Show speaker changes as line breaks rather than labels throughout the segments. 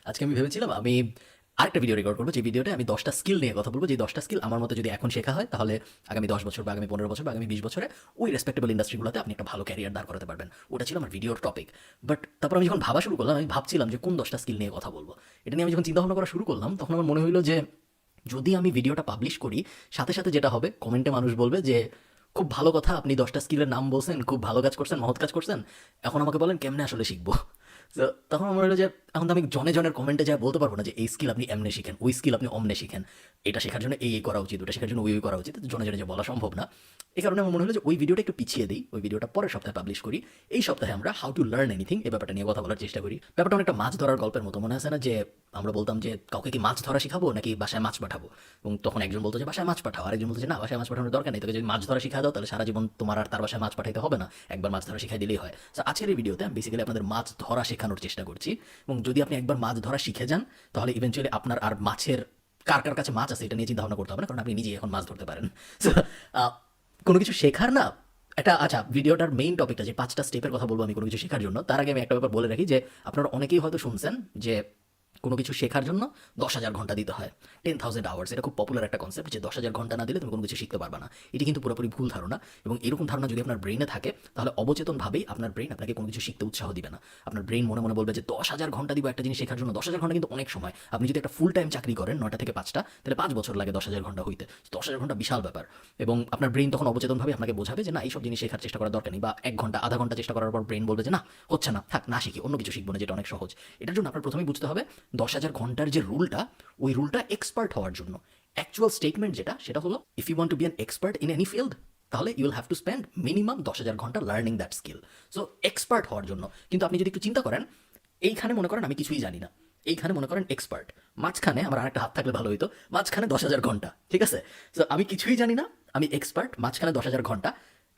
আজকে আমি ভেবেছিলাম আমি আরেকটা ভিডিও রেকর্ড করবো, যে ভিডিওতে আমি 10টা স্কিল নিয়ে কথা বলবো, যে 10টা স্কিল আমার মতে যদি এখন শেখা হয় তাহলে আগামী 10 বছর বা আগামী 15 বছর বা আগামী 20 বছরে ওই রেসপেক্টেবল ইন্ডাস্ট্রিগুলোতে আপনি একটা ভালো ক্যারিয়ার দাঁড় করাতে পারবেন। ওটা ছিল আমার ভিডিওর টপিক। বাট তারপর আমি যখন ভাবা শুরু করলাম, আমি ভাবছিলাম যে কোন 10টা স্কিল নিয়ে কথা বলবো। এটা নিয়ে আমি যখন চিন্তা ভাবনা করা শুরু করলাম, তখন আমার মনে হলো যে যদি আমি ভিডিওটা পাবলিশ করি, সাথে সাথে যেটা হবে, কমেন্টে মানুষ বলবে যে খুব ভালো কথা, আপনি 10টা স্কিলের নাম বলছেন, খুব ভালো কাজ করছেন, মহৎ কাজ করছেন, এখন আমাকে বলেন কেমনে আসলে শিখবো। তো তখন আমার হলো যে এখন তো আমি জনে জনের কমেন্টে যা বলতে পারবো না যে এই স্কিল আপনি এমনে শিখেন, ওই স্কিল আপনি অমনে শিখেন, এটা শেখার জন্য এই করা উচিত, ওটা শেখার জন্য ওই করা উচিত, জনে জনে যে বলা সম্ভব না। এই কারণে আমার মনে হলো যে ওই ভিডিওটা একটু পিছিয়ে দিই, ওই ভিডিওটা পরের সপ্তাহে পাবলিশ করি। এই সপ্তাহে আমরা হাউ টু লার্ন এনিথিং এই ব্যাপারটা নিয়ে কথা বলার চেষ্টা করি। ব্যাপারটা অনেকটা মাছ ধরার গল্পের মতো, মনে আছে না যে আমরা বলতাম যে কাউকে কি মাছ ধরা শিখাবো নাকি বাসায় মাছ পাঠাবো, এবং তখন একজন বলতো যে বাসায় মাছ পাঠাও, আরেকজন বলতো যে না, বাসায় মাছ পাঠানোর দরকার নেই, তোকে যদি মাছ ধরা শিখা দাও তাহলে সারা জীবন তোমার আর তার বাসায় মাছ পাঠাইতে হবে না, একবার মাছ ধরা শিখাই দিলেই হয়। তো আজকের এই ভিডিওতে আমি বেসিক্যালি আপনাদের মাছ ধরা শেখানোর চেষ্টা করছি, এবং যদি আপনি একবার মাছ ধরা শিখে যান তাহলে ইভেনচুয়ালি আপনার আর মাছের কার কার কাছে মাছ আছে এটা নিয়ে চিন্তা ভাবনা করতে হবে না, কারণ আপনি নিজেই এখন মাছ ধরতে পারেন। So, কোনো কিছু শেখার না, এটা আচ্ছা, ভিডিওটার মেইন টপিকটা যে 5টা স্টেপের কথা বলবো আমি কোনো কিছু শেখার জন্য, তার আগে আমি একটা ব্যাপার বলে রাখি যে আপনারা অনেকেই হয়তো শুনছেন যে কোনো কিছু শেখার জন্য 10,000 ঘন্টা দিতে হয়, 10,000 আওয়ার্স। এটা খুব পপুলার একটা কনসেপ্ট যে 10,000 ঘন্টা না দিলে তুমি কোনো কিছু শিখতে পারবে না। এটি কিন্তু পুরোপুরি ভুল ধারণা, এবং এরকম ধারণা যদি আপনার ব্রেনে থাকে তাহলে অবচেতনভাবেই আপনার ব্রেন আপনাকে কোনো কিছু শিখতে উৎসাহ দিবে না। আপনার ব্রেন মনে মনে বলবে যে 10,000 ঘন্টা দিব একটা জিনিস শেখার জন্য। 10,000 ঘন্টা কিন্তু অনেক সময়। আপনি যদি একটা ফুল টাইম চাকরি করেন 9টা থেকে 5টা, তাহলে 5 বছর লাগে 10,000 ঘন্টা হইতে। 10,000 ঘন্টা বিশাল ব্যাপার, এবং আপনার ব্রেন তখন অবচেতনভাবে আপনাকে বোঝাবে যে না, এইসব জিনিস শেখার চেষ্টা করার দরকার নেই, বা 1 ঘন্টা আধা ঘন্টা চেষ্টা করার পর ব্রেন বলবে যে না, হচ্ছে না, থাক, না শিখি, অন্য কিছু শিখবো না, যেটা অনেক সহজ। এটার জন্য আপনার প্রথমেই বুঝতে হবে 10,000 ঘন্টার যে রুলটা, ওই রুলটা এক্সপার্ট হওয়ার জন্য। অ্যাকচুয়াল স্টেটমেন্ট যেটা, সেটা হলো if you want to be an expert in any field, তাহলে you will have to spend minimum 10,000 ঘন্টা learning that skill. So expert হওয়ার জন্য। কিন্তু আপনি যদি একটু চিন্তা করেন, এইখানে মনে করেন আমি কিছুই জানি না, এইখানে মনে করেন এক্সপার্ট, মাঝখানে আমার আরেকটা হাত থাকলে ভালো হইতো, মাঝখানে 10,000 ঘন্টা, ঠিক আছে? সো আমি কিছুই জানি না, আমি এক্সপার্ট, মাঝখানে 10,000 ঘন্টা।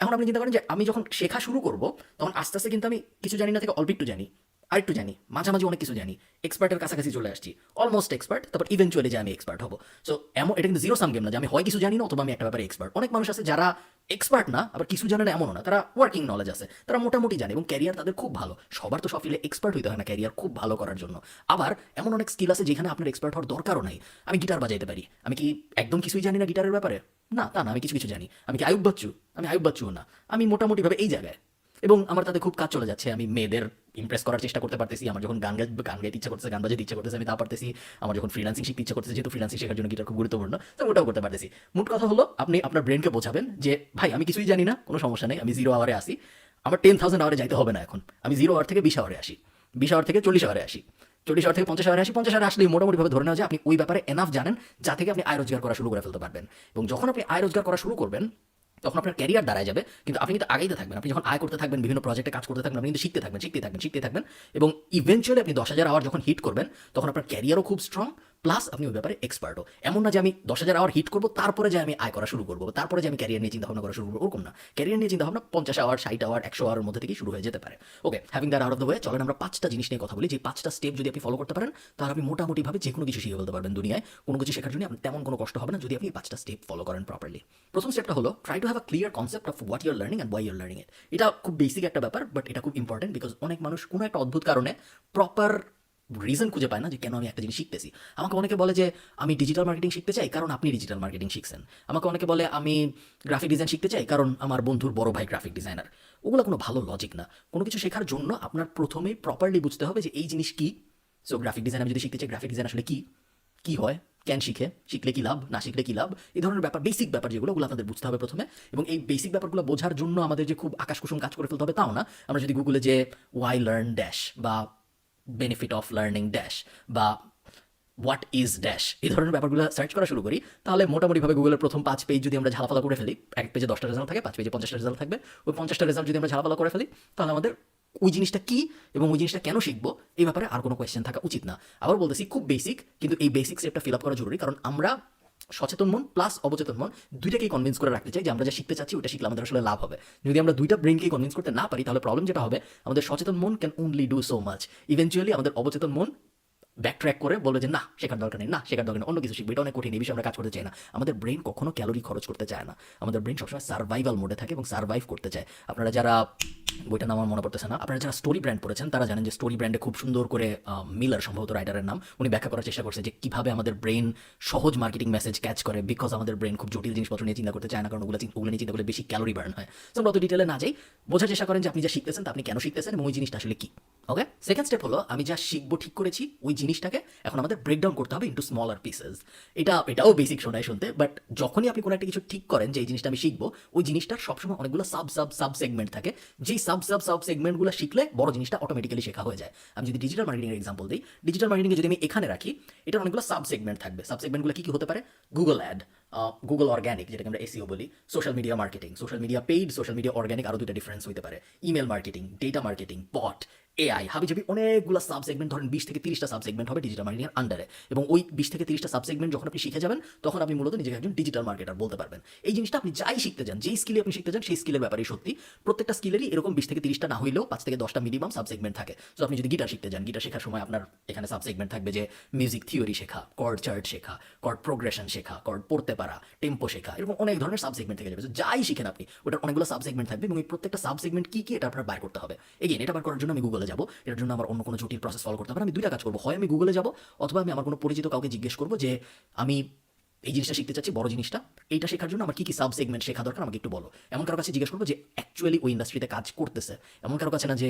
এখন আপনি চিন্তা করেন যে আমি যখন শেখা শুরু করব, তখন আস্তে আস্তে কিন্তু আমি কিছু জানি না থেকে অল্প একটু জানি, আরেকটু জানি, মাঝামাঝি অনেক কিছু জানি, এক্সপার্টের কাছাকাছি চলে আসছি, অলমোস্ট এক্সপার্ট, তারপর ইভেনচুয়ালি যে আমি এক্সপার্ট হবো। সো এমন, এটা কিন্তু জিরো সাম গেম না যে আমি হয় কিছু জানি না অথবা আমি একটা ব্যাপারে এক্সপার্ট। অনেক মানুষ আছে যারা এক্সপার্ট না, আবার কিছু জানে না এমনও না, তারা ওয়ার্কিং নলেজ আছে, তারা মোটামুটি জানে এবং ক্যারিয়ার তাদের খুব ভালো। সবার তো সব ফিল্ডে এক্সপার্ট হইতে হয় না ক্যারিয়ার খুব ভালো করার জন্য। আবার এমন অনেক স্কিল আছে যেখানে আপনার এক্সপার্ট হওয়ার দরকারও নাই। আমি গিটার বাজাইতে পারি, আমি কি একদম কিছুই জানি না গিটারের ব্যাপারে? না, তা না, আমি কিছু কিছু জানি। আমি কি আয়ুব বাচ্চু? আমি আয়ুব বাচ্চুও না, আমি মোটামুটিভাবে এই জায়গায়, এবং আমার তাতে খুব কাজ চলে যাচ্ছে। আমি মেয়েদের ইমপ্রেস করার চেষ্টা করতে পারতেছি, আমার যখন গান গাইতে ইচ্ছা করতেছে, গান বাজাতে ইচ্ছা করতেছে, আমি তা পারতেছি। আমার যখন ফ্রিল্যান্সিং শিখতে ইচ্ছা করতেছে, যেহেতু ফ্রিল্যান্সিং শেখার জন্য গিটার খুব গুরুত্বপূর্ণ, তো ওটাও করতে পারতেছি। মোট কথা হলো আপনি আপনার ব্রেনকে বোঝাবেন যে ভাই আমি কিছুই জানি না, কোনো সমস্যা নেই, আমি 0 আওয়ারে আসি, আমার 10,000 আওয়ারে যাইতে হবে না এখন, আমি 0 আওয়ার থেকে 20 আওয়ারে আসি, 20 আওয়ার থেকে 40 আওয়ারে আসি, 40 আওয়ার থেকে 50 আওয়ারে আসি, 50 আওয়ারে আসলেই মোটামুটিভাবে ধরে নেওয়া যায় আপনি ওই ব্যাপারে এনাফ জানেন যা থেকে আপনি আয় রোজগার করা শুরু করে ফেলতে পারবেন। এবং যখন আপনি আয় রোজগার করা শুরু করবেন, তখন আপনার ক্যারিয়ার দাঁড়ায় যাবে, কিন্তু আপনি কিন্তু আগাইতে থাকবেন। আপনি যখন আয় করতে থাকবেন, বিভিন্ন প্রজেক্টে কাজ করতে থাকবেন, আপনি কিন্তু শিখতে থাকবেন, এবং ইভেনচুয়ালি আপনি 10,000 আওয়ার যখন হিট করবেন, তখন আপনার ক্যারিয়ারও খুব স্ট্রং, প্লাস আপনি ওই ব্যাপারে এক্সপার্টও। এমন না যে আমি 10,000 আওয়ার হিট করবো তারপরে যে আমি আয় করা শুরু করবো, তারপরে যে আমি ক্যারিয়ার নিয়ে চিন্তাভাবনা করা শুরু করবো, ওরকম না। ক্যারিয়ার নিয়ে চিন্তাভাবনা 50 আওয়ার, 60 আওয়ার, 100 আওয়ারের মধ্যে থেকেই শুরু হয়ে যেতে পারে। Okay, having that out of the way, চলেন আমরা 5টা জিনিস নিয়ে কথা বলি। যে 5টা স্টেপ যদি আপনি ফলো করতে পারেন, তাহলে আপনি মোটামুটিভাবে যে কোনো কিছু শিখে ফেলতে পারবেন দুনিয়ায়। কোনো কিছু শেখার জন্য আপনার তেমন কোনো কষ্ট হবে না যদি আপনি 5টা স্টেপ ফলো করেন প্রপারলি। প্রথম স্টেপটা হলো try to have a clear concept of what your learning and why your learning it. এটা খুব বেসিক একটা ব্যাপার, বাট এটা খুব ইম্পর্টেন্ট, বিকজ অনেক মানুষ কোনো একটা অদ্ভুত কারণে প্রপার রিজন খুঁজে পায় না যে কেন আমি একটা জিনিস শিখতেছি। আমাকে অনেকে বলে যে আমি ডিজিটাল মার্কেটিং শিখতে চাই, কারণ আপনি ডিজিটাল মার্কেটিং শিখছেন। আমাকে অনেকে বলে আমি গ্রাফিক ডিজাইন শিখতে চাই, কারণ আমার বন্ধুর বড় ভাই গ্রাফিক ডিজাইনার। ওগুলো কোনো ভালো লজিক না। কোনো কিছু শেখার জন্য আপনার প্রথমেই প্রপারলি বুঝতে হবে যে এই জিনিস কি। সো গ্রাফিক ডিজাইন আমি যদি শিখতে চাই, গ্রাফিক ডিজাইন আসলে কি, কি হয়, কেন শিখে, শিখলে কি লাভ, না শিখলে কি লাভ, এই ধরনের ব্যাপার, বেসিক ব্যাপার যেগুলো, ওগুলো আপনাদের বুঝতে হবে প্রথমে। এবং এই বেসিক ব্যাপারগুলো বোঝার জন্য আমাদের যে খুব আকাশ কুসুম কাজ করে ফেলতে হবে তাও না। আমরা যদি গুগলে যে ওয়াই লার্ন ড্যাশ বা বেনিফিট অফ লার্নিং ড্যাশ বা হোয়াট ইজ ড্যাশ, এই ধরনের ব্যাপারগুলো সার্চ করা শুরু করি, তাহলে মোটামুটিভাবে গুগলের প্রথম 5 পেজ যদি আমরা ঝালাপালা করে ফেলি, এক পেজে 10টা রেজাল্ট থাকে, 5 পেজে 50টা রেজাল্ট থাকবে, ওই 50টা রেজাল্ট যদি আমরা ঝালাপালা করে ফেলি, তাহলে আমাদের ওই জিনিসটা কি এবং ওই জিনিসটা কেন শিখবো এই ব্যাপারে আর কোনো কোয়েশ্চেন থাকা উচিত না। আবার বলতেছি খুব বেসিক, কিন্তু এই বেসিক স্টেপটা ফিল আপ করা জরুরি, কারণ আমরা সচেতন মন প্লাস অবচেতন মন দুইটাকেই কনভিন্স করে রাখতে চাই যে আমরা যা শিখতে চাচ্ছি ওটা শিখলে আমাদের আসলে লাভ হবে। যদি আমরা দুইটা ব্রেনকেই কনভিন্স করতে না পারি, তাহলে প্রবলেম যেটা হবে, আমাদের সচেতন মন can only do so much. Eventually আমাদের অবচেতন মন ব্যাক ট্র্যাক করে বলবে যে না, শেখার দরকার নেই, না শেখার দরকার নেই, অন্য কিছু শিখবে, এটা অনেক কঠিন, এই বিষয়ে আমরা কাজ করতে চাই না। আমাদের ব্রেন কখনো ক্যালোরি খরচ করতে চায় না। আমাদের ব্রেন সবসময় সার্ভাইভাল মোডে থাকে এবং সার্ভাইভ করতে চায়। আপনারা যারা বইটার নাম আমার মনে পড়তেছে না। আপনারা যারা স্টোরি ব্র্যান্ড পড়েছেন তারা জানেন যে স্টোরি ব্র্যান্ডে খুব সুন্দর করে মিলার সম্ভবত রাইটারের নাম, উনি ব্যাখ্যা করার চেষ্টা করছে যে কীভাবে আমাদের ব্রেন সহজ মার্কেটিং মেসেজ ক্যাচ করে, বিকজ আমাদের ব্রেন খুব জটিল জিনিসপত্র নিয়ে চিন্তা করতে চায় না, কারণ ওগুলো নিয়ে চিন্তা করলে বেশি ক্যালোরি বার্ন হয়। সো আমরা অত ডিটেলে না যাই, বোঝার চেষ্টা করেন যে আপনি যা শিখতেছেন তা আপনি কেন শিখতেছেন এবং ওই জিনিসটা আসলে কী। ওকে, সেকেন্ড স্টেপ হলো আমি যা শিখবো ঠিক করেছি, ওই জিনিসটাকে এখন আমাদের ব্রেকডাউন করতে হবে ইন্টু স্মলার পিসেস। এটাও বেসিক শোনায় শুনতে, বাট যখনই আপনি কোনো একটা কিছু ঠিক করেন যে এই জিনিসটা আমি শিখবো, ওই জিনিসটার সবসময় অনেকগুলো সাব সেগমেন্ট থাকে, যেই সাব সেগমেন্টগুলো শিখলে বড় জিনিসটা অটোমেটিক্যালি শেখা হয়ে যায়। আমি যদি ডিজিটাল মার্কেটিংয়ের এক্সাম্পল দিই, ডিজিটাল মার্কেটিংয়ে যদি আমি এখানে রাখি, এটার অনেকগুলো সাব সেগমেন্ট থাকবে। সাব সেগমেন্টগুলো কী হতে পারে? গুগল অ্যাড, গুগল অর্গ্যানিক যেটাকে আমরা এসইও বলি, social media marketing, social media paid, social media organic, আরও দুটো ডিফারেন্স হতে পারে, ইমেল মার্কেটিং, ডেটা মার্কেটিং, বট, এআই, হাবিজাবি অনেকগুলো সাব সেগমেন্ট, ধরেন 20 থেকে 30টা সাব সেগমেন্ট হবে ডিজিটাল মার্কেটিংয়ের আন্ডারে। এবং ওই 20 থেকে 30টা সাব সেগমেন্ট যখন আপনি শিখে যাবেন, তখন আপনি মূলত নিজেকে একজন ডিজিটাল মার্কেটার বলতে পারবেন। এই জিনিসটা আপনি যাই শিখতে যান, যেই স্কিলে আপনি শিখতে যান, সেই স্কিলের ব্যাপারেই সত্যি। প্রত্যেকটা স্কিলেরই এরকম 20 থেকে 30টা না হইলেও 5 থেকে 10টা মিনিমাম সাব সেগমেন্ট থাকে। সো আপনি যদি গিটার শিখতে যান, গিটার শেখার সময় আপনার এখানে সাব সেগমেন্ট থাকবে যে মিউজিক থিওরি শেখা, কর্ড চার্ট শেখা, কর্ড প্রোগ্রেশন শেখা, কর্ড পড়তে পারা, টেম্পো শেখা, এরকম অনেক ধরনের সাব সেগমেন্ট থেকে যাবে। যাই শিখেন আপনি, ওটার অনেকগুলো সাব সেগমেন্ট থাকবে এবং এই প্রত্যেকটা সাব সেগমেন্ট কী এটা আপনার বার করতে হবে। এগেইন, এটা বার করার জন্য আমি গুগলে যাবো, এটার জন্য আমার অন্য কোনো জটিল প্রসেস ফলো করতে হবে না। আমি দুইটা কাজ করবো, হয় আমি গুগলে যাবো, অথবা আমি আমার কোনো পরিচিত কাউকে জিজ্ঞেস করবো যে আমি এই জিনিসটা শিখতে চাচ্ছি, বড় জিনিসটা, এইটা শেখার জন্য আমার কী কী সাব সেগমেন্ট শেখা দরকার আমাকে একটু বলো। এমন কারো কাছে জিজ্ঞেস করবো যে অ্যাকচুয়ালি ওই ইন্ডাস্ট্রিতে কাজ করতেছে, এমন কারো কাছে না যে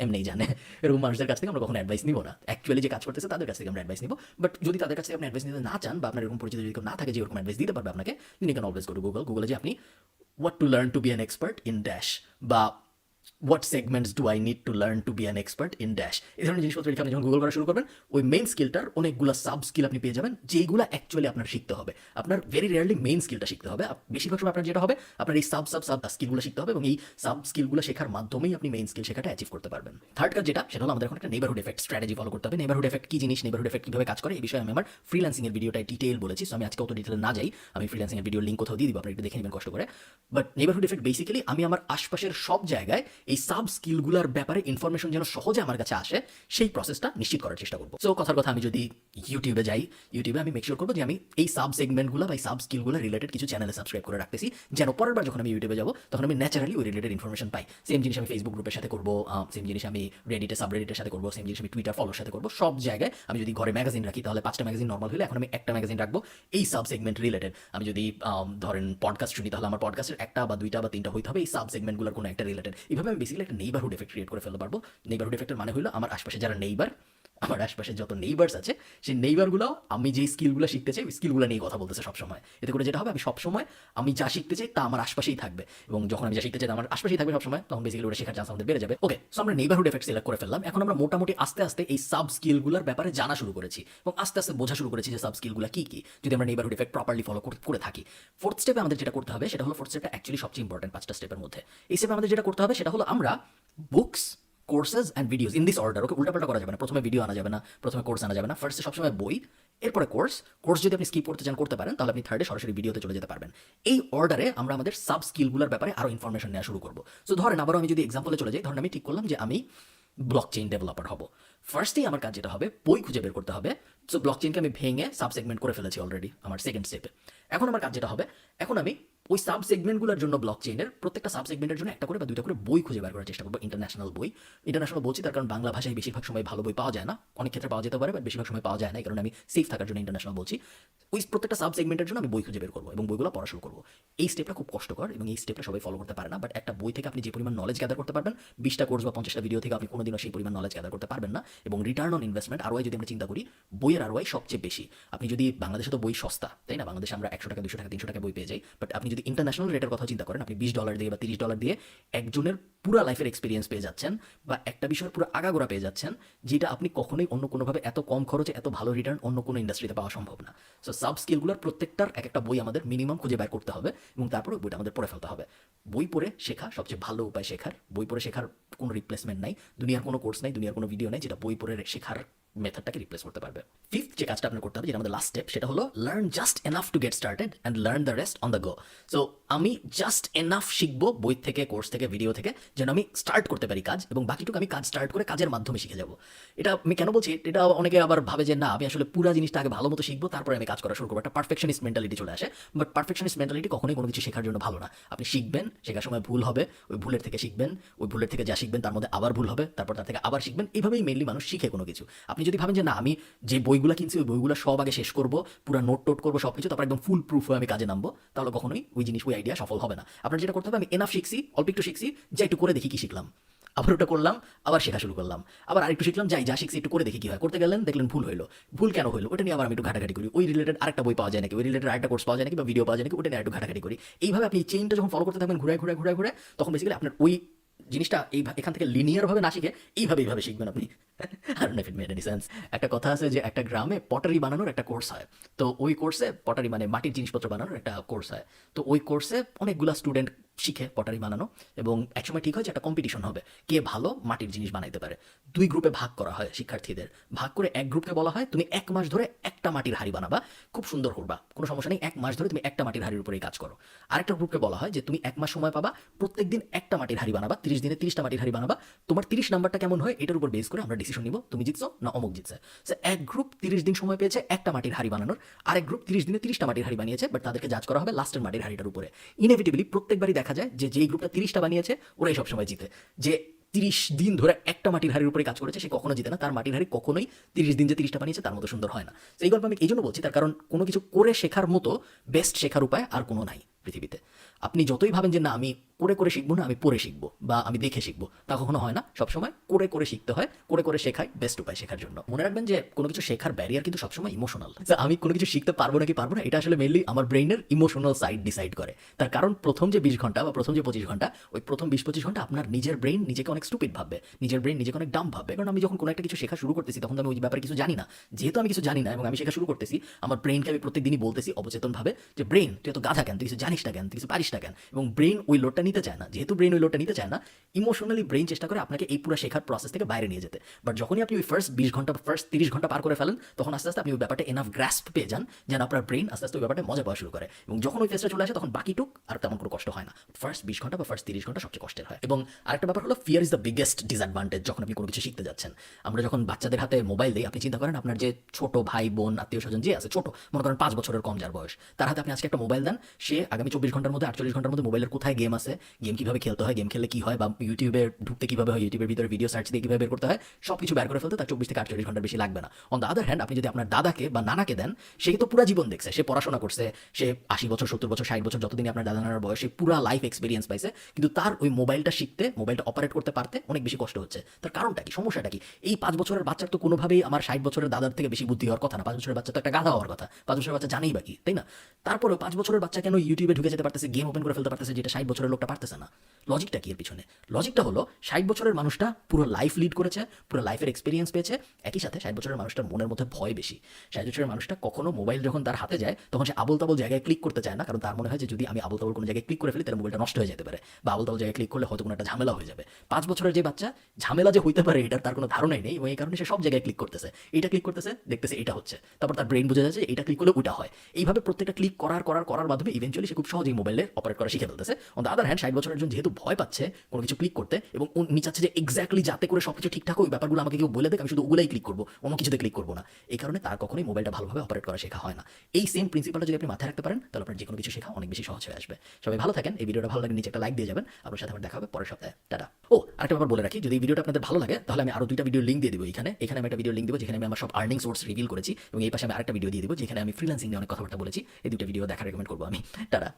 এমনিই জানে। এরকম মানুষদের কাছ থেকে আমরা কখনো অ্যাডভাইস নিব না। অ্যাকচুয়ালি যে কাজ করতেছে তাদের কাছ থেকে আমরা অ্যাডভাইস নিব। বাট যদি তাদের কাছ থেকে আপনি অ্যাডভাইস নিতে না চান, বা আপনার এরকম পরিচিত যদি কেউ না থাকে যে এরকম অ্যাডভাইস দিতে পারবে আপনাকে, তিনি ক্যান অলওয়েজ গো টু গুগলে যে আপনি what to learn to be an expert in dash, বা what segments do I need to learn to be an expert in dash, এই ধরনের জিনিসপত্র লিখে আপনি যখন গুগল করা শুরু করবেন, ওই মেইন স্কিলটার অনেকগুলো সাব স্কিল আপনি পেয়ে যাবেন, যেইগুলো অ্যাকচুয়ালি আপনার শিখতে হবে। আপনার ভেরি রেয়ারলি মেইন স্কিলটা শিখতে হবে, বেশিরভাগ সময় আপনার যেটা হবে, আপনার এই সাব স্কিলগুলো শিখতে হবে এবং এই সাব স্কিলগুলো শেখার মাধ্যমেই আপনি মেইন স্কিল শেখাটা অ্যাচিভ করতে পারবেন। থার্ড কাজ যেটা, সেটা হলো আমাদের এখন একটা নেইবারহুড এফেক্ট স্ট্র্যাটেজি ফলো করতে হবে। নেইবারহুড এফেক্ট কী জিনিস, নেইবারহুড এফেক্ট কীভাবে কাজ করে, এই বিষয়ে আমি আমার ফ্রিল্যান্সিংয়ের ভিডিওটায় ডিটেল বলেছি। সো আমি আজকে অত ডিটেলে না যাই, আমি ফ্রিল্যান্সিংয়ের ভিডিও লিঙ্ক কোথাও দিয়ে দিব, আপনি একটু দেখে নেবেন কষ্ট করে। বাট নেইবারহুড এফেক্ট বেসিক্যালি আমি আমার আশপাশের সব জায়গায় এই সাব স্কিলগুলোর ব্যাপারে ইনফরমেশন যেন সহজে আমার কাছে আসে, সেই প্রসেসটা নিশ্চিত করার চেষ্টা করবো। সো কথার কথা, আমি যদি ইউটিউবে যাই, ইউটিউবে আমি মেকশিওর করবো যে আমি এই সাব সেগমেন্টগুলো বা এই সাব স্কিলগুলো রিলেটেড কিছু চ্যানেলে সাবস্ক্রাইব করে রাখতেছি, যেন পরের বার যখন আমি ইউটিউবে যাবো তখন আমি ন্যাচারালি ওই রিলেটেড ইনফরমেশন পাই। সেম জিনিস আমি ফেসবুক গ্রুপের সাথে করবো, সেম জিনিস আমি রেডিটে সাবরেডিটের সাথে করবো, সেম জিনিস আমি টুইটার ফলোর সাথে করবো। সব জায়গায় আমি যদি ঘরে ম্যাগাজিন রাখি, তাহলে 5টা ম্যাগাজিন নর্মাল হলে এখন আমি একটা ম্যাগাজিন রাখবো এই সাব সেগমেন্ট রিলেটেড। আমি যদি ধরেন পডকাস্ট শুনি, তাহলে আমার পডকাস্টের একটা বা দুইটা বা তিনটা হইতে হবে এই সাব সেগমেন্টগুলোর কোনো একটা রিলেটেড। এইভাবে আমি বেসিক্যালি একটা নেইবারহুড এফেক্ট ক্রিয়েট করে ফেলতে পারবো। নেইবারহুড এফেক্টের মানে হলো আমার আশপাশে যারা নেইবার, আমার আশপাশে যত নেইবার্স আছে, সেই নেইবারগুলো আমি যে স্কিলগুলো শিখতে চাই ওই স্কিলগুলো নিয়ে কথা বলতেছে সবসময়। এতে করে যেটা হবে, আমি সবসময় আমি যা শিখতে চাই তা আমার আশপাশেই থাকবে, এবং যখন আমি যা শিখতে চাই আমার আশপাশেই থাকবে সবসময়, তখন বেসিক্যালি ওটা শেখার চান্স আমাদের বেড়ে যাবে। ওকে, সো আমরা নেইবারহুড এফেক্ট সিলেক্ট করে ফেললাম। এখন আমরা মোটামুটি আস্তে আস্তে এই সাব স্কিলগুলোর ব্যাপারে জানা শুরু করেছি এবং আস্তে আস্তে বোঝা শুরু করেছি যে সাব স্কিলগুলো কী কী, যদি আমরা নেইবারহুড এফেক্ট প্রপারলি ফলো করে থাকি। ফোর্থ স্টেপে আমাদের যেটা করতে হবে সেটা হলো, ফোর্থ স্টেপটা অ্যাকচুয়ালি সবচেয়ে ইম্পর্টেন্ট 5টা স্টেপের মধ্যে। এই স্টেপে আমাদের যেটা করতে হবে সেটা হলো আমরা books, courses and videos in this order. Okay, উল্টাপাল্টা করা যাবে না, প্রথমে ভিডিও আনা যাবে না, প্রথমে কোর্স আনা যাবে না। ফার্স্টে সবসময় বই, এরপরে কোর্স যদি আপনি স্কিপ করতে চান করতে পারেন, তাহলে আপনি থার্ডে সরাসরি ভিডিওতে চলে যেতে পারবেন। এই অর্ডারে আমরা আমাদের সাব স্কিলগুলোর ব্যাপারে আরও ইনফরমেশন নেওয়া শুরু করবো। সো ধরেন আবারও আমি যদি এক্সাম্পলে চলে যাই, ধরেন আমি ঠিক করলাম যে আমি ব্লকচেইন ডেভেলপার হব। ফার্স্টেই আমার কাজ যেটা হবে, বই খুঁজে বের করতে হবে। সো ব্লকচেইনকে আমি ভেঙে সাব সেগমেন্ট করে ফেলেছি অলরেডি আমার সেকেন্ড স্টেপে। এখন আমার কাজ যেটা হবে, এখন আমি ওই সাব সেগমেন্টগুলোর জন্য ব্লকচেইনের প্রত্যেকটা সাব সেগমেন্টের জন্য একটা করে বা দুইটা করে বই খুঁজে বের করার চেষ্টা করবো, ইন্টারন্যাশনাল বই। ইন্টারন্যাশনাল বলছি তার কারণ বাংলা ভাষায় বেশিরভাগ সময় ভালো বই পাওয়া যায় না, অনেক ক্ষেত্রে পাওয়া যেতে পারে বাট বেশিরভাগ সময় পাওয়া যায় না, এই কারণে আমি সেফ থাকার জন্য ইন্টারন্যাশনাল বলছি। ওই প্রত্যেকটা সাব সেগমেন্টের জন্য আমি বই খুঁজে বের করবো এবং বইগুলো পড়া শুরু করবো। এই স্টেপটা খুব কষ্টকর এবং এই স্টেপটা সবাই ফলো করতে পারে না, বাট একটা বই থেকে আপনি যে পরিমাণ নলেজ গ্যাদার করতে পারবেন, 20টা কোর্স বা 50টা ভিডিও থেকে আপনি কোনোদিনও সেই পরিমাণ নলেজ গ্যাদার করতে পারবেন না। এবং রিটার্ন অন ইনভেস্টমেন্ট, আরওয়াই যদি আমরা চিন্তা করি, বইয়ের আরওয়াই সবচেয়ে বেশি। আপনি যদি, বাংলাদেশে তো বই সস্তা, তাই না, বাংলাদেশে আমরা 100 টাকা 200 টাকা 300 টাকা বই পেয়ে যাই, বাট আপনি যদি ইন্টারন্যাশনাল রেটের কথা চিন্তা করেন, আপনি $20 দিয়ে বা $30 দিয়ে একজনের পুরো লাইফের এক্সপিরিয়েন্স পেয়ে যাচ্ছেন, বা একটা বিষয়ের পুরো আগাগোড়া পেয়ে যাচ্ছেন, যেটা আপনি কখনোই অন্য কোনোভাবে এত কম খরচে এত ভালো রিটার্ন অন্য কোনো ইন্ডাস্ট্রিতে পাওয়া সম্ভব না। সো সাব স্কিলগুলোর প্রত্যেকটার এক একটা বই আমাদের মিনিমাম খুঁজে বের করতে হবে এবং তারপরে বইটা আমাদের পড়ে ফেলতে হবে। বই পড়ে শেখা সবচেয়ে ভালো উপায় শেখার। বই পড়ে শেখার কোনো রিপ্লেসমেন্ট নাই, দুনিয়ার কোনো কোর্স নাই, দুনিয়ার কোনো ভিডিও নাই যেটা বই পড়ে শেখার মেথডটাকে রিপ্লেস করতে পারবে। ফিফথ যে কাজটা আপনার করতে হবে, যেটা আমাদের লাস্ট স্টেপ, সেটা হলো learn just enough to get started and learn the rest on the go. So আমি জাস্ট এনাফ শিখবো বই থেকে, কোর্স থেকে, ভিডিও থেকে, যেন আমি স্টার্ট করতে পারি কাজ, এবং বাকিটুকু আমি কাজ স্টার্ট করে কাজের মাধ্যমে শিখে যাবো। এটা আমি কেন বলছি, এটা অনেকে আবার ভাবে যে না, আমি আসলে পুরো জিনিসটা আগে ভালো মতো শিখবো, তারপরে আমি কাজ করা শুরু করবো। একটা পারফেকশনিস্ট মেন্টালিটি চলে আসে। বাট পারফেকশনিস্ট মেন্টালিটি কখনোই কোনো কিছু শেখার জন্য ভালো না। আপনি শিখবেন, শেখার সময় ভুল হবে, ওই ভুলের থেকে শিখবেন, ওই ভুলের থেকে যা শিখবেন তার মধ্যে আবার ভুল হবে, তারপর তার থেকে আবার শিখবেন। এইভাবেই মেনলি মানুষ শিখে কোনো কিছু। আপনি যদি ভাবেন যে না, আমি যে বইগুলো কিনছি ওই বইগুলো সব আগে শেষ করবো, পুরো নোট টোট করবো সব কিছু, তারপর একদম ফুল প্রুফ হয়ে আমি কাজে নামবো, তাহলে কখনোই ওই জিনিস, ওই আইডিয়া সফল হবে না। আপনার যেটা করতে হবে, আমি এনাফ শিখছি, অল্প একটু শিখছি, যা একটু করে দেখি কি শিখলাম, আবার ওটা করলাম, আবার শেখা শুরু করলাম, আবার আরেকটু শিখলাম, যাই যা শিখছি একটু করে দেখি কি হয়। করতে গেলেন, দেখলেন ভুল হলো, ভুল কেন হলো, ওটা নিয়ে আবার আমি একটু ঘাটাঘাটি করি, ওই রিলেটেড আরেকটা বই পাওয়া যায় নাকি, ওই রিলেটেড আরেকটা কোর্স পাওয়া যায় নাকি, বা ভিডিও পাওয়া যায় নাকি, ওটা নিয়ে একটু ঘাটাঘাটি করি। এইভাবে আপনি চেইনটা যখন ফলো করতে থাকবেন, ঘুরায় ঘুরায় ঘুরায় ঘুরায়, তখন বেসিক্যালি আপনার ওই জিনিসটা এখান থেকে লিনিয়ার ভাবে না শিখে এইভাবে শিখবেন আপনি। আর if it made any sense. একটা কথা আছে যে একটা গ্রামে পটারি বানানোর একটা কোর্স হয়। তো ওই কোর্সে পটারি মানে মাটির জিনিসপত্র বানানোর একটা কোর্স হয়। তো ওই কোর্সে অনেকগুলো স্টুডেন্ট শিখে পটারি বানানো, এবং একসময় ঠিক হয় যে একটা কম্পিটিশন হবে, কে ভালো মাটির জিনিস বানাইতে পারে। দুই গ্রুপে ভাগ করা হয় শিক্ষার্থীদের। ভাগ করে এক গ্রুপকে বলা হয় তুমি 1 মাস ধরে একটা মাটির হাড়ি বানাবা, খুব সুন্দর করবা, কোনো সমস্যা নেই, 1 মাস ধরে তুমি একটা মাটির হাড়ির উপরেই কাজ করো। আরেকটা গ্রুপকে বলা হয় যে তুমি 1 মাস সময় পাবা, প্রত্যেকদিন একটা মাটির হাড়ি বানাবা, 30 দিনে 30টা মাটির হাড়ি বানাবা, তোমার 30 নাম্বারটা কেমন হয় এটার উপর বেস করে আমরা ডিসিশন নিব, তুমি জিতছো না অমুক জিতছে। এক গ্রুপ 30 দিন সময় পেয়েছে একটা মাটির হাড়ি বানানোর, আরেক গ্রুপ 30 দিনে 30টা মাটির হাড়ি বানিয়েছে, বাট তাদেরকে জাজ করা হবে লাস্টের মাটির হাড়িটার উপরে। ইনএভিটেবলি প্রত্যেকবারই দেখা যায় যে যেই গ্রুপটা 30টা বানিয়েছে ওরাই সবসময় জিতে। যে 30 দিন ধরে একটা মাটির হাড়ির উপরে কাজ করেছে সে কখনো জিতে না, তার মাটির হাড়ি কখনোই 30 দিন যে 30টা বানিয়েছে তার মতো সুন্দর হয় না। তো এই গল্প আমি এই জন্য বলছি, তার কারণ কোনো কিছু করে শেখার মতো বেস্ট শেখার উপায় আর কোনো নাই পৃথিবীতে। আপনি যতই ভাবেন যে না আমি করে করে শিখবো না, আমি পড়ে শিখবো বা আমি দেখে শিখবো, তা কখনো হয় না। সবসময় করে করে শিখতে হয়, করে করে শেখাই বেস্ট উপায় শেখার জন্য। মনে রাখবেন যে কোনো কিছু শেখার ব্যারিয়ার কিন্তু সবসময় ইমোশনাল। আমি কোনো কিছু শিখতে পারবো নাকি পারবো না, এটা আসলে মেনলি আমার ব্রেইনের ইমোশনাল সাইড ডিসাইড করে। তার কারণ প্রথম যে 20 ঘন্টা বা প্রথম যে 25 ঘন্টা, ওই প্রথম 20-25 ঘন্টা আপনার নিজের ব্রেইন নিজেকে অনেক স্টুপিড ভাববে, নিজের ব্রেইন নিজেকে অনেক ডাম ভাববে। কারণ আমি যখন কোনো একটা কিছু শেখা শুরু করতেছি তখন আমি ওই ব্যাপারে কিছু জানি না। যেহেতু আমি কিছু জানি না এবং আমি শেখা শুরু করতেছি, আমার ব্রেইনকে আমি প্রত্যেকদিনই বলতেছি অবচেতন ভাবে যে ব্রেইন তুই এত গাধা কেন, তুই কিছু জানিস না কেন, তুই কিছু পারিস না কেন। এবং ব্রেইন ওই লোডটা নিতে চায় না। যেহেতু ব্রেইন ওই লোডটা নিতে চায় না, ইমোশনালি ব্রেইন চেষ্টা করে আপনাকে এই পুরো শেখার প্রসেস থেকে বাইরে নিয়ে যেতে। বাট যখনই আপনি ওই ফার্স্ট 20 ঘন্টা ফার্স্ট 30 ঘন্টা পার করে ফেলেন, তখন আস্তে আস্তে আপনি ওই ব্যাপারটা এনাফ গ্রাস্প পেয়ে যান যেন আপনার ব্রেইন আস্তে আস্তে ওই ব্যাপারটা মজা পাওয়া শুরু করে। এবং যখন ওই ফেসটা চলে আসে তখন বাকিটুক আর তেমন কোনো কষ্ট হয় না। ফার্স্ট 20 ঘন্টা বা ফার্স্ট 30 ঘন্টা সবচেয়ে কষ্টের হয়। এবং আরেকটা ব্যাপার হলো fear is the biggest disadvantage যখন আপনি কোনো কিছু শিখতে যাচ্ছেন। আমরা যখন বাচ্চাদের হাতে মোবাইল দিই, আপনি চিন্তা করেন আপনার যে ছোট ভাই বোন আত্মীয় স্বজন যে আছে, ছোট মনে করেন 5 বছরের কম যার বয়স, তার হাতে আপনি আজকে একটা মোবাইল দেন, সে আগামী 24 ঘন্টার মধ্যে 48 ঘন্টার মধ্যে মোবাইলের কোথায় গেম আছে, গেম কিভাবে খেলতে হয়, গেম খেললে কি হয়, বা ইউটিউবে ঢুকতে কিভাবে হয়, ইউটিউবের ভিতরে ভিডিও সার্চ দিয়ে কিভাবে বের করতে হয়, সবকিছু বের করে ফেলতে তার 24 থেকে 48 ঘন্টার বেশি লাগবে না। অন দ্য আদার হ্যান্ড, আপনি যদি আপনার দাদাকে বা নানাকে দেন, সে তো পুরো জীবন দেখছে, সে পড়াশোনা করছে, সে 80 বছর 70 বছর 60 বছর যতদিন আপনার দাদা নানার বয়স, সে পুরো লাইফ এক্সপিরিয়েন্স পাইছে, কিন্তু তার ওই মোবাইলটা শিখতে, মোবাইলটা অপারেট করতে পারতে অনেক বেশি কষ্ট হচ্ছে। তার কারণটা কি, সমস্যাটা কি? এই 5 বছরের বাচ্চার তো কোনোভাবেই আমার 60 বছরের দাদার থেকে বেশি বুদ্ধি হওয়ার কথা না। 5 বছরের বাচ্চা তো একটা গাধা হওয়ার কথা। 5 বছরের বাচ্চা জানেই বাকি, তাই না? তারপরেও 5 বছরের বাচ্চা কেন ইউটিউবে ঢুকে যেতে পারতেছে, গেম ওপেন করে ফেলতে পারতেছে, যেটা 60 বছরের লোকটা পারতেছে না? লজিকটা কি এর পিছনে? লজিকটা হলো 60 বছরের মানুষটা পুরো লাইফ লিড করেছে, পুরো লাইফের এক্সপিরিয়েন্স পেয়েছে। একই সাথে 60 বছরের মানুষটার মনের মধ্যে ভয় বেশি। 60 বছরের মানুষটা কখনো মোবাইল যখন তার হাতে যায় তখন সে আবল তাবল জায়গায় ক্লিক করতে চায় না, কারণ তার মনে হয় যে যদি আমি আবল তাবল কোনো জায়গায় ক্লিক করে ফেলি তাহলে মোবাইলটা নষ্ট হয়ে যেতে পারে, বা আবল তাবল জায়গায় ক্লিক করলে হয়তো কোনো একটা ঝামেলা হয়ে যাবে। 5 বছরের যে বাচ্চা, ঝামেলা যে হইতে পারে এটার তার কোনো ধারণাই নেই, এবং এই কারণে সে সব জায়গায় ক্লিক করতেছে, এটা ক্লিক করতেছে, দেখতেছে এটা হচ্ছে, তারপর তার ব্রেইন বুঝে যাচ্ছে এটা ক্লিক করলে ওটা হয়। এইভাবে প্রত্যেকটা ক্লিক করার মাধ্যমে ইভেন্চুয়ালি সে খুব সহজেই মোবাইলে অপারেট করা শিখে ফেলতেছে। অন দ্য আদার হ্যান্ড, 60 বছরের জন্য যেহেতু ভয় পাচ্ছে কোনো কিছু ক্লিক করতে, এবং উনি চাচ্ছে যে এক্স্যাক্টলি যাতে করে সবকিছু ঠিকঠাক ওই ব্যাপারগুলো আমাকে কেউ বলে দেখ, আমি শুধু ওগুলাই ক্লিক করবো, অন্য কিছুতে ক্লিক করবো না। এই কারণে তার কখনোই মোবাইলটা ভালোভাবে অপারেট করা শেখা হয় না। এই সেম প্রিন্সিপালটা যদি আপনি মাথায় রাখতে পারেন, তাহলে আপনার যে কোনো কিছু শেখা অনেক বেশি সহজ হয়ে আসবে। সবাই ভালো থাকেন। এই ভিডিওটা ভালো লাগে নিচে একটা লাইক দিয়ে যাবেন। আপনার সাথে আমার দেখা হবে পরের সপ্তাহে। টাটা। ও আরেকটা ব্যাপার বলে রাখি, যদি এই ভিডিওটা আপনাদের ভালো লাগে তাহলে আমি আরো 2টা ভিডিও লিঙ্ক দিয়ে দিব। এখানে আমি একটা ভিডিও লিঙ্ক দিব যেখানে আমি আমার সব আর্নিং সোর্স রিভিল করেছি, এবং এই পাশে আমি আরেকটা ভিডিও দিয়ে দিব যেখানে আমি ফ্রিল্যান্সিং নিয়ে অনেক কথাবার্তা বলেছি। এই 2টা ভিডিও দেখার রেকমেন্ড করবো আমি। টাটা।